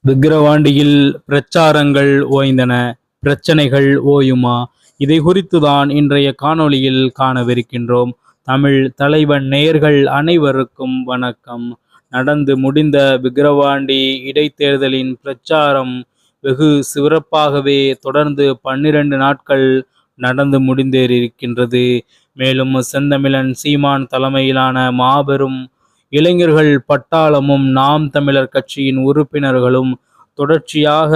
விக்கிரவாண்டியில் பிரச்சாரங்கள் ஓய்ந்தன. பிரச்சனைகள் ஓயுமா? இதை குறித்துதான் இன்றைய காணொளியில் காணவிருக்கின்றோம். தமிழ் தலைவன் நேயர்கள் அனைவருக்கும் வணக்கம். நடந்து முடிந்த விக்கிரவாண்டி இடைத்தேர்தலின் பிரச்சாரம் வெகு சிறப்பாகவே தொடர்ந்து 12 நாட்கள் நடந்து முடிந்தேறியிருக்கின்றது. மேலும் செந்தமிழன் சீமான் தலைமையிலான மாபெரும் இளைஞர்கள் பட்டாளமும் நாம் தமிழர் கட்சியின் உறுப்பினர்களும் தொடர்ச்சியாக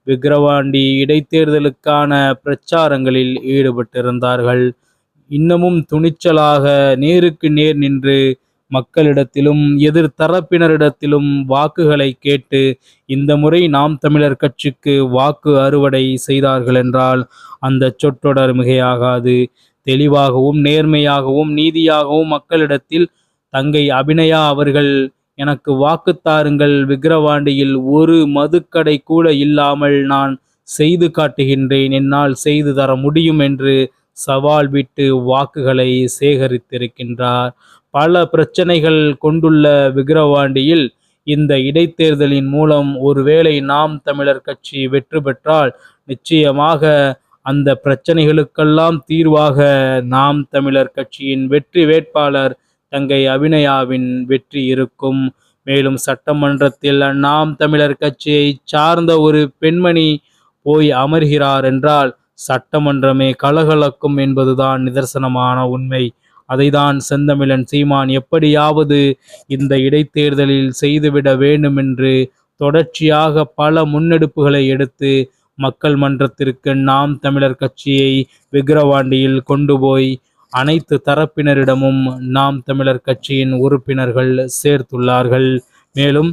விக்கிரவாண்டி இடைத்தேர்தலுக்கான பிரச்சாரங்களில் ஈடுபட்டிருந்தார்கள். இன்னமும் துணிச்சலாக நேருக்கு நேர் நின்று மக்களிடத்திலும் எதிர்த்தரப்பினரிடத்திலும் வாக்குகளை கேட்டு இந்த முறை நாம் தமிழர் கட்சிக்கு வாக்கு அறுவடை செய்தார்கள் என்றால் அந்த சொற்றொடர் மிகையாகாது. தெளிவாகவும் நேர்மையாகவும் நீதியாகவும் மக்களிடத்தில் தங்கை அபிநயா அவர்கள் எனக்கு வாக்குத்தாருங்கள், விக்கிரவாண்டியில் ஒரு மதுக்கடை கூட இல்லாமல் நான் செய்து காட்டுகின்றேன், என்னால் செய்து தர முடியும் என்று சவால் விட்டு வாக்குகளை சேகரித்திருக்கின்றார். பல பிரச்சனைகள் கொண்டுள்ள விக்கிரவாண்டியில் இந்த இடைத்தேர்தலின் மூலம் ஒருவேளை நாம் தமிழர் கட்சி வெற்றி பெற்றால் நிச்சயமாக அந்த பிரச்சனைகளுக்கெல்லாம் தீர்வாக நாம் தமிழர் கட்சியின் வெற்றி வேட்பாளர் தங்கை அபிநயாவின் வெற்றி இருக்கும். மேலும் சட்டமன்றத்தில் நாம் தமிழர் கட்சியை சார்ந்த ஒரு பெண்மணி போய் அமர்கிறார் என்றால் சட்டமன்றமே கலகலக்கும் என்பதுதான் நிதர்சனமான உண்மை. அதைதான் செந்தமிழன் சீமான் எப்படியாவது இந்த இடைத்தேர்தலில் செய்துவிட வேண்டும் என்று தொடர்ச்சியாக பல முன்னெடுப்புகளை எடுத்து மக்கள் மன்றத்திற்கு நாம் தமிழர் கட்சியை விக்கிரவாண்டியில் கொண்டு போய் அனைத்து தரப்பினரிடமும் நாம் தமிழர் கட்சியின் உறுப்பினர்கள் சேர்த்துள்ளார்கள். மேலும்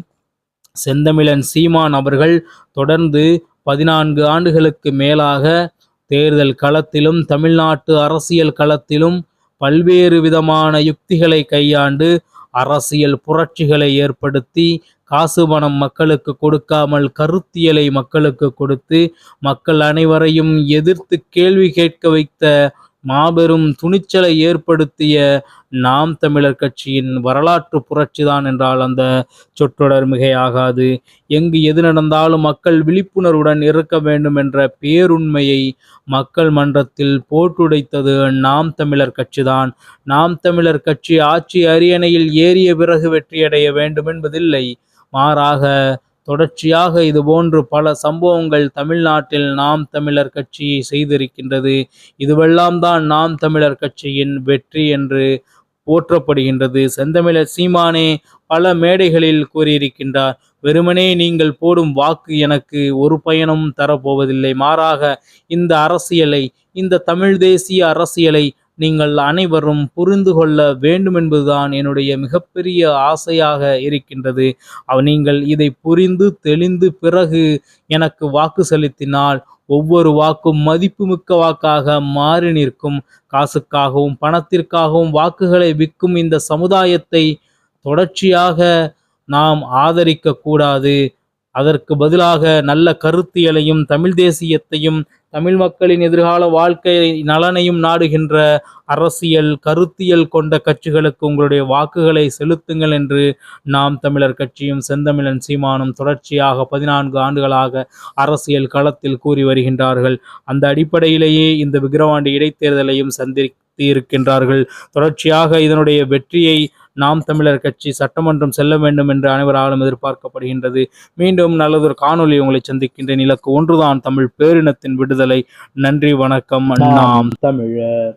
செந்தமிழன் சீமான் அவர்கள் தொடர்ந்து 14 ஆண்டுகளுக்கு மேலாக தேர்தல் களத்திலும் தமிழ்நாட்டு அரசியல் களத்திலும் பல்வேறு விதமான யுக்திகளை கையாண்டு அரசியல் புரட்சிகளை ஏற்படுத்தி காசு பணம் மக்களுக்கு கொடுக்காமல் கருத்தியலை மக்களுக்கு கொடுத்து மக்கள் அனைவரையும் எதிர்த்து கேள்வி கேட்க வைத்த மாபெரும் துணிச்சலை ஏற்படுத்திய நாம் தமிழர் கட்சியின் வரலாற்று புரட்சிதான் என்றால் அந்த சொற்றொடர் மிகையாகாது. எங்கு எது நடந்தாலும் மக்கள் விழிப்புணர்வுடன் இருக்க வேண்டும் என்ற பேருண்மையை மக்கள் மன்றத்தில் போட்டுடைத்தது நாம் தமிழர் கட்சிதான். நாம் தமிழர் கட்சி ஆட்சி அரியணையில் ஏறிய பிறகு வெற்றியடைய வேண்டும் என்பதில்லை. மாறாக தொடர்ச்சியாக இதுபோன்று பல சம்பவங்கள் தமிழ்நாட்டில் நாம் தமிழர் கட்சி செய்திருக்கின்றது. இதுவெல்லாம் தான் நாம் தமிழர் கட்சியின் வெற்றி என்று போற்றப்படுகின்றது. செந்தமிழர் சீமானே பல மேடைகளில் கூறியிருக்கின்றார், வெறுமனே நீங்கள் போடும் வாக்கு எனக்கு ஒரு பயனும் தரப்போவதில்லை. மாறாக இந்த அரசியலை, இந்த தமிழ் தேசிய அரசியலை நீங்கள் அனைவரும் புரிந்து கொள்ள வேண்டும் என்பதுதான் என்னுடைய மிகப்பெரிய ஆசையாக இருக்கின்றது. நீங்கள் இதை புரிந்து தெளிந்து பிறகு எனக்கு வாக்கு செலுத்தினால் ஒவ்வொரு வாக்கும் மதிப்புமிக்க வாக்காக மாறி நிற்கும். காசுக்காகவும் பணத்திற்காகவும் வாக்குகளை விற்கும் இந்த சமுதாயத்தை தொடர்ச்சியாக நாம் ஆதரிக்க கூடாது. அதற்கு பதிலாக நல்ல கருத்தியலையும் தமிழ் தேசியத்தையும் தமிழ் மக்களின் எதிர்கால வாழ்க்கை நலனையும் நாடுகின்ற அரசியல் கருத்தியல் கொண்ட கட்சிகளுக்கு உங்களுடைய வாக்குகளை செலுத்துங்கள் என்று நாம் தமிழர் கட்சியும் செந்தமிழன் சீமானும் தொடர்ச்சியாக 14 ஆண்டுகளாக அரசியல் களத்தில் கூறி வருகின்றார்கள். அந்த அடிப்படையிலேயே இந்த விக்கிரவாண்டி இடைத்தேர்தலையும் சந்தித்து இருக்கின்றார்கள். தொடர்ச்சியாக இதனுடைய வெற்றியை நாம் தமிழர் கட்சி சட்டமன்றம் செல்ல வேண்டும் என்று அனைவராலும் எதிர்பார்க்கப்படுகின்றது. மீண்டும் நல்லதொரு காணொளி உங்களை சந்திக்கின்றேன். இலக்கு ஒன்றுதான், தமிழ் பேரினத்தின் விடுதலை. நன்றி, வணக்கம். நாம் தமிழர்.